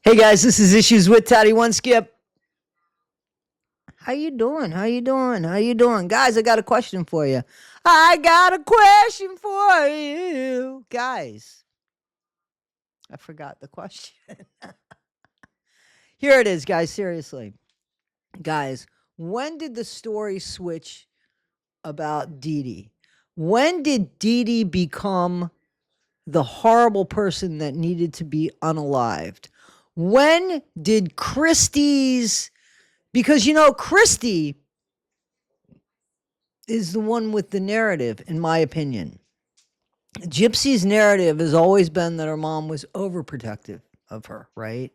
Hey guys, this is Issues with Toddy One Skip. How you doing? How you doing? How you doing? Guys, I got a question for you. I got a question for you. Guys, I forgot the question. Here it is, guys, seriously. Guys, when did the story switch about Dee Dee? When did Dee Dee become the horrible person that needed to be unalived? When did Christie's, because Christy is the one with the narrative, in my opinion. Gypsy's narrative has always been that her mom was overprotective of her, right?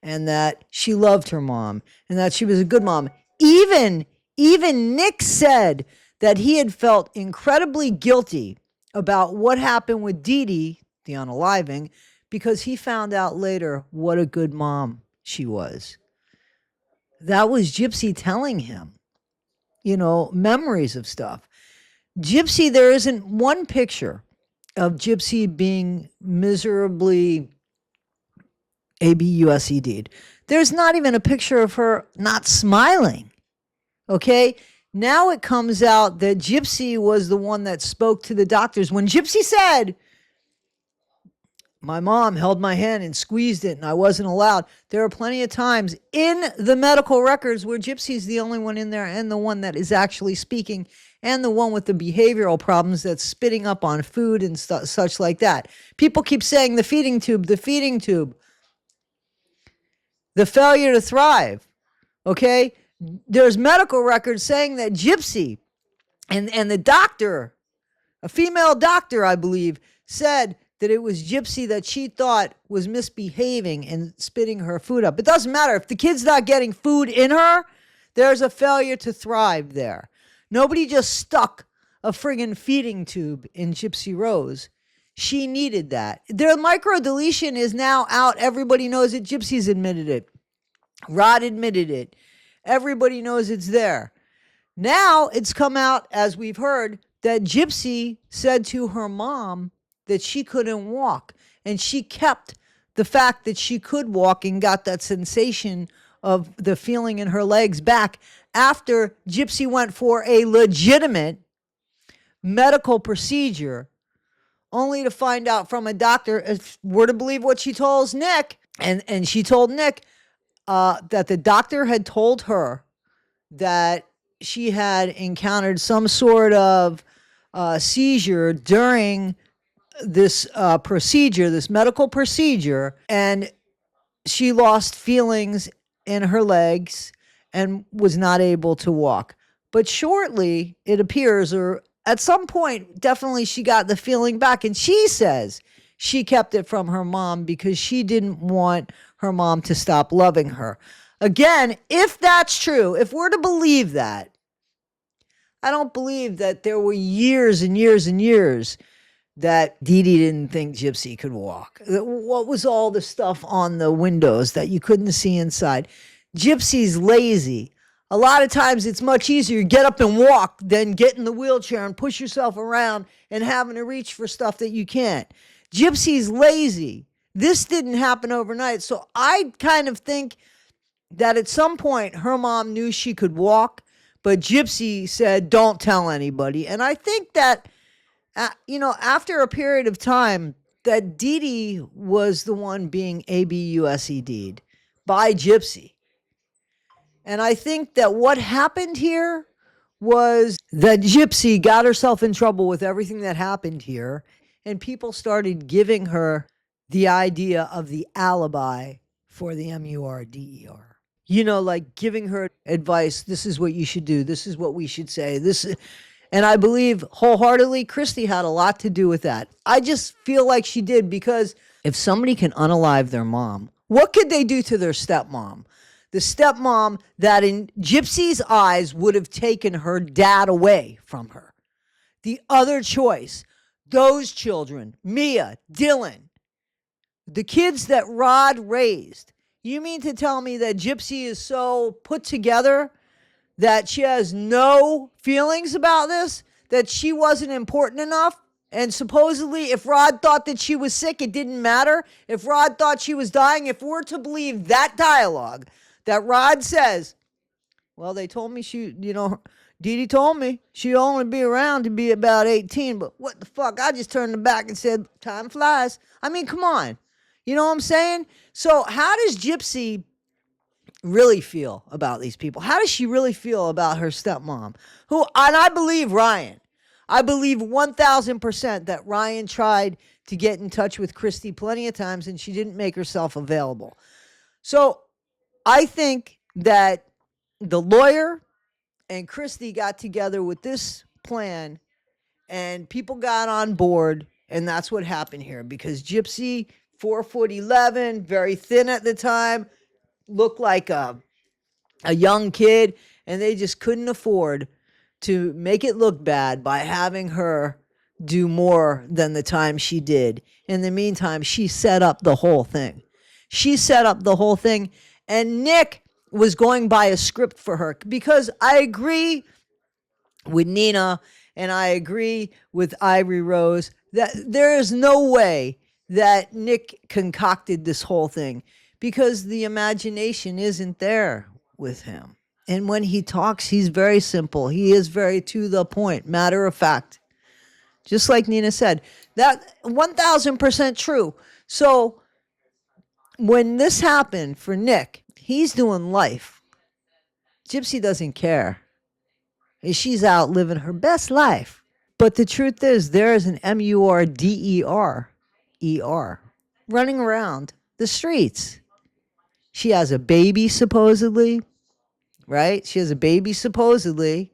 And that she loved her mom and that she was a good mom. Even Nick said that he had felt incredibly guilty about what happened with Dee Dee, the unaliving, because he found out later what a good mom she was. That was Gypsy telling him, memories of stuff. Gypsy, there isn't one picture of Gypsy being miserably ABUSED'd. There's not even a picture of her not smiling. Okay? Now it comes out that Gypsy was the one that spoke to the doctors. When Gypsy said, my mom held my hand and squeezed it and I wasn't allowed, there are plenty of times in the medical records where Gypsy's the only one in there and the one that is actually speaking and the one with the behavioral problems that's spitting up on food and such like that. People keep saying the feeding tube, the failure to thrive, okay? There's medical records saying that Gypsy and the doctor, a female doctor, I believe, said that it was Gypsy that she thought was misbehaving and spitting her food up. It doesn't matter. If the kid's not getting food in her, there's a failure to thrive there. Nobody just stuck a friggin' feeding tube in Gypsy Rose. She needed that. Their microdeletion is now out. Everybody knows it. Gypsy's admitted it. Rod admitted it. Everybody knows it's there. Now it's come out, as we've heard, that Gypsy said to her mom that she couldn't walk. And she kept the fact that she could walk and got that sensation of the feeling in her legs back after Gypsy went for a legitimate medical procedure, only to find out from a doctor, if we're to believe what she told Nick, and she told Nick that the doctor had told her that she had encountered some sort of seizure during this procedure, this medical procedure, and she lost feelings in her legs and was not able to walk. But shortly, it appears, or at some point, definitely she got the feeling back. And she says she kept it from her mom because she didn't want her mom to stop loving her. Again, if that's true, if we're to believe that, I don't believe that there were years and years and years that Dee Dee didn't think Gypsy could walk. What was all the stuff on the windows that you couldn't see inside? Gypsy's lazy. A lot of times it's much easier to get up and walk than get in the wheelchair and push yourself around and having to reach for stuff that you can't. Gypsy's lazy. This didn't happen overnight. So I kind of think that at some point her mom knew she could walk, but Gypsy said, don't tell anybody. And I think that after a period of time, that Dee Dee was the one being ABUSED'd by Gypsy. And I think that what happened here was that Gypsy got herself in trouble with everything that happened here, and people started giving her the idea of the alibi for the MURDER. Like giving her advice. This is what you should do. This is what we should say. And I believe wholeheartedly Christy had a lot to do with that. I just feel like she did, because if somebody can unalive their mom, what could they do to their stepmom? The stepmom that in Gypsy's eyes would have taken her dad away from her. The other choice, those children, Mia, Dylan, the kids that Rod raised. You mean to tell me that Gypsy is so put together that she has no feelings about this? That she wasn't important enough And supposedly, if Rod thought that she was sick, it didn't matter. If Rod thought she was dying, if we're to believe that dialogue that Rod says, well, they told me Dee Dee told me she'd only be around to be about 18, but what the fuck? I just turned back and said, time flies. I mean, come on. You know what I'm saying? So how does Gypsy really feel about these people? How does she really feel about her stepmom? And I believe Ryan. I believe 1,000% that Ryan tried to get in touch with Christy plenty of times and she didn't make herself available. So I think that the lawyer and Christy got together with this plan and people got on board, and that's what happened here because Gypsy, 4'11", very thin at the time, looked like a young kid, and they just couldn't afford to make it look bad by having her do more than the time she did. In the meantime, she set up the whole thing. And Nick was going by a script for her because I agree with Nina and I agree with Ivory Rose that there is no way that Nick concocted this whole thing because the imagination isn't there with him. And when he talks, he's very simple. He is very to the point, matter of fact. Just like Nina said, that 1,000% true. So when this happened for Nick, he's doing life. Gypsy doesn't care. She's out living her best life. But the truth is, there is an Murder running around the streets. She has a baby, supposedly. Right? She has a baby, supposedly.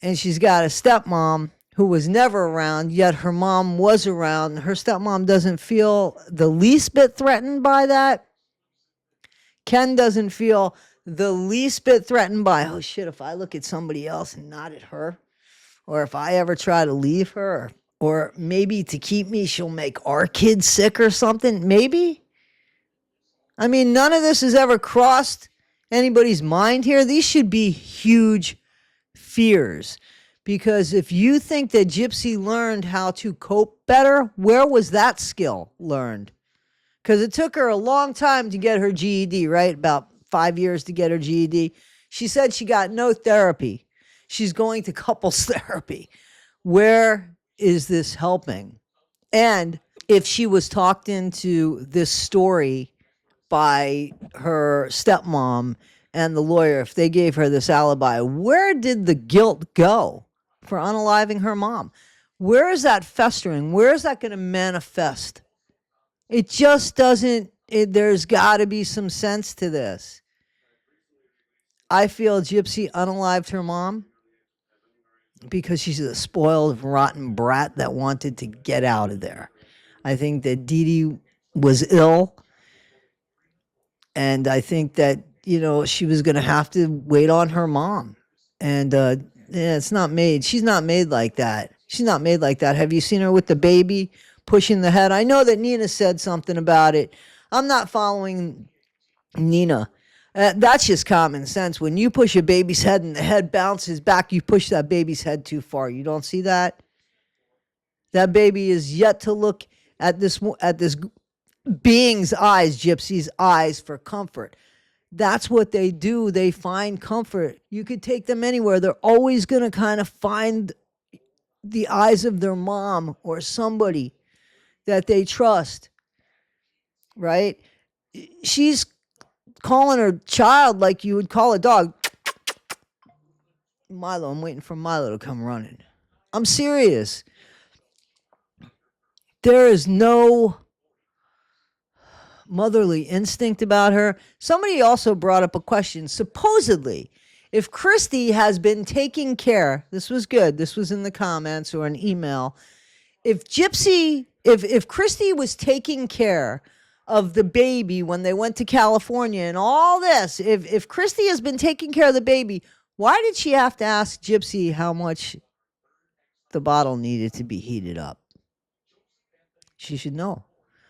And she's got a stepmom who was never around, yet her mom was around. Her stepmom doesn't feel the least bit threatened by that. Ken doesn't feel the least bit threatened by, oh shit, if I look at somebody else and not at her, or if I ever try to leave her, or maybe to keep me, she'll make our kids sick or something. Maybe. I mean, none of this has ever crossed anybody's mind here. These should be huge fears. Because if you think that Gypsy learned how to cope better, where was that skill learned? Because it took her a long time to get her GED, right? About 5 years to get her GED. She said she got no therapy. She's going to couples therapy. Where is this helping? And if she was talked into this story by her stepmom and the lawyer, if they gave her this alibi, where did the guilt go for unaliving her mom? Where is that festering? Where is that going to manifest? It just doesn't, there's got to be some sense to this. I feel Gypsy unalived her mom because she's a spoiled, rotten brat that wanted to get out of there. I think that Dee Dee was ill, and I think that, she was going to have to wait on her mom. And it's not made. She's not made like that. Have you seen her with the baby pushing the head? I know that Nina said something about it. I'm not following Nina. That's just common sense. When you push a baby's head and the head bounces back, you push that baby's head too far. You don't see that? That baby is yet to look at this being's eyes, Gypsy's eyes, for comfort. That's what they do. They find comfort. You could take them anywhere. They're always going to kind of find the eyes of their mom or somebody that they trust, right? She's calling her child like you would call a dog. Milo, I'm waiting for Milo to come running. I'm serious. There is no motherly instinct about her. Somebody also brought up a question. Supposedly, if Christy has been taking care, this was good, this was in the comments or an email, if Christy was taking care of the baby when they went to California and all this, if Christy has been taking care of the baby, why did she have to ask Gypsy how much the bottle needed to be heated up? She should know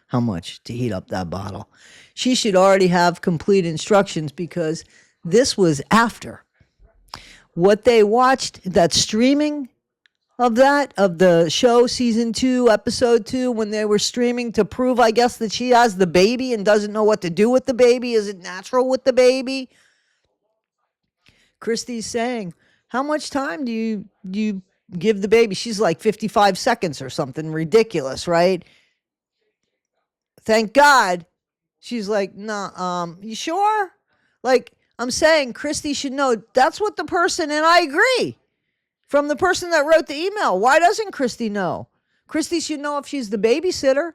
how much to heat up that bottle. She should already have complete instructions because this was after. What they watched, that streaming of the show, season 2, episode 2, when they were streaming to prove, I guess, that she has the baby and doesn't know what to do with the baby? Is it natural with the baby? Christy's saying, how much time do you give the baby? She's like 55 seconds or something ridiculous, right? Thank God. She's like, nah, you sure? Like, I'm saying Christy should know that's what the person, and I agree, from the person that wrote the email. Why doesn't Christy know? Christy should know if she's the babysitter,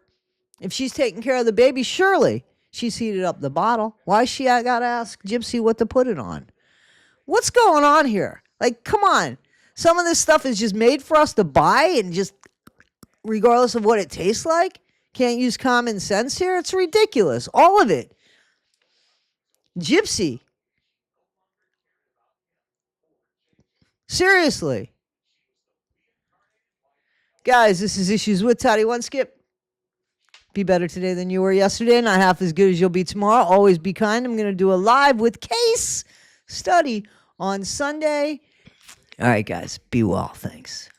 if she's taking care of the baby. Surely she's heated up the bottle. Why she I gotta ask Gypsy what to put it on? What's going on here? Like, come on. Some of this stuff is just made for us to buy, and just regardless of what it tastes like, can't use common sense here. It's ridiculous. All of it. Gypsy. Seriously. Guys, this is Issues with Toddy One Skip. Be better today than you were yesterday. Not half as good as you'll be tomorrow. Always be kind. I'm going to do a live with case study on Sunday. All right, guys. Be well. Thanks.